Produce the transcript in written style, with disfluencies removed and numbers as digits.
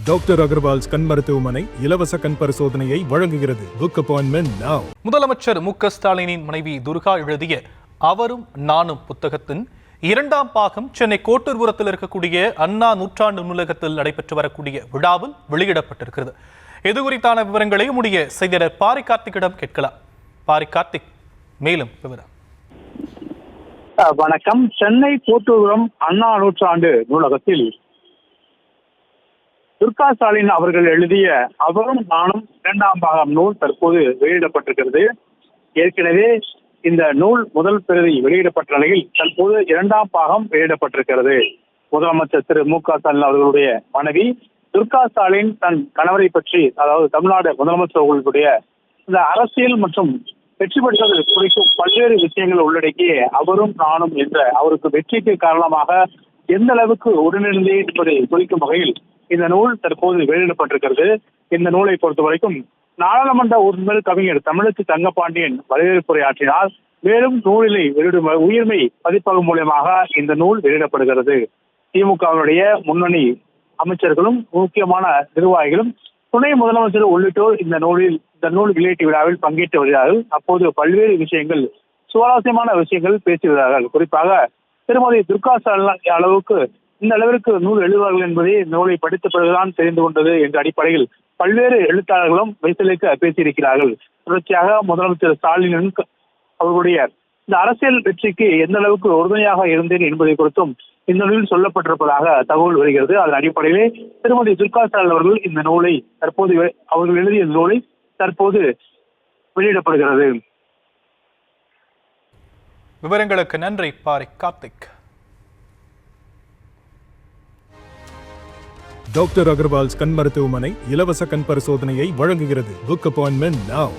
Doctor Agarwal's கண் மருத்துவமனை இலவச கண் பரிசோதனையை வழங்குகிறது. Book appointment now. முதலமைச்சர் மு.க. ஸ்டாலினின் மனைவி துர்கா எழுதிய அவரும் நானும் புத்தகத்தின் 2ஆம் பாகம் சென்னை கோட்டூர்புரத்தில் இருக்கக்கூடிய அண்ணா நூற்றாண்டு நூலகத்தில் நடைபெற்று வரக்கூடிய விழாவில் வெளியிடப்பட்டிருக்கிறது. இது குறித்தான விவரங்களை நம்முடைய செய்தியாளர் பாரி கார்த்திக்கிடம் கேட்கலாம். பாரி கார்த்திக், மேலும் விவரம். வணக்கம். சென்னை கோட்டூர்புரம் அண்ணா நூற்றாண்டு நூலகத்தில் துர்கா ஸ்டாலின் அவர்கள் எழுதிய அவரும் நானும் 2ஆம் பாகம் நூல் தற்போது வெளியிடப்பட்டிருக்கிறது. ஏற்கனவே இந்த நூல் முதல் பிரதி வெளியிடப்பட்ட நிலையில் தற்போது 2ஆம் பாகம் வெளியிடப்பட்டிருக்கிறது. முதலமைச்சர் திரு மு.க. ஸ்டாலின் அவர்களுடைய மனைவி துர்கா ஸ்டாலின் தன் கணவரை பற்றி, அதாவது தமிழ்நாடு முதலமைச்சர் அவர்களுடைய இந்த அரசியல் மற்றும் வெற்றி பெற்றது குறிக்கும் பல்வேறு விஷயங்கள் உள்ளடக்கிய அவரும் நானும் என்ற அவருக்கு வெற்றிக்கு காரணமாக எந்த அளவுக்கு உடனிருந்தே என்பதை குறிக்கும் வகையில் இந்த நூல் தற்போது வெளியிடப்பட்டிருக்கிறது. இந்த நூலை பொறுத்த வரைக்கும் நாடாளுமன்ற உறுப்பினர் கவிஞர் தமிழச்சி தங்கப்பாண்டியன் வரவேற்புரையாற்றினார். மேலும் நூலினை வெளியிடும் உயிர்மை பதிப்பகம் மூலமாக இந்த நூல் வெளியிடப்படுகிறது. திமுகவினுடைய முன்னணி அமைச்சர்களும் முக்கியமான நிர்வாகிகளும் துணை முதலமைச்சர் உள்ளிட்டோர் இந்த நூல் வெளியீட்டு விழாவில் பங்கேற்று வருகிறார்கள். அப்போது பல்வேறு விஷயங்கள், சுவாரஸ்யமான விஷயங்கள் பேசுகிறார்கள். குறிப்பாக திருமதி துர்கா ஸ்டாலின் அளவுக்கு இந்த அளவிற்கு நூல் எழுதுவார்கள் என்பதை நூலை படித்த பிறகுதான் தெரிந்து கொண்டது என்ற அடிப்படையில் பல்வேறு எழுத்தாளர்களும் வைசலுக்கு பேசியிருக்கிறார்கள். தொடர்ச்சியாக முதலமைச்சர் ஸ்டாலின் அவர்களுடைய இந்த அரசியல் வெற்றிக்கு எந்த அளவுக்கு உறுதுணையாக இருந்தேன் என்பதை குறித்தும் இந்த நூலில் சொல்லப்பட்டிருப்பதாக தகவல் வருகிறது. அதன் அடிப்படையிலே திருமதி துர்கா ஸ்டாலின் அவர்கள் இந்த நூலை தற்போது அவர்கள் எழுதிய நூலை தற்போது வெளியிடப்படுகிறது. விவரங்களுக்கு நன்றி பாரி கார்த்திக். டாக்டர் அகர்வால்ஸ் கண் மருத்துவமனை இலவச கண் பரிசோதனையை வழங்குகிறது. Book appointment now.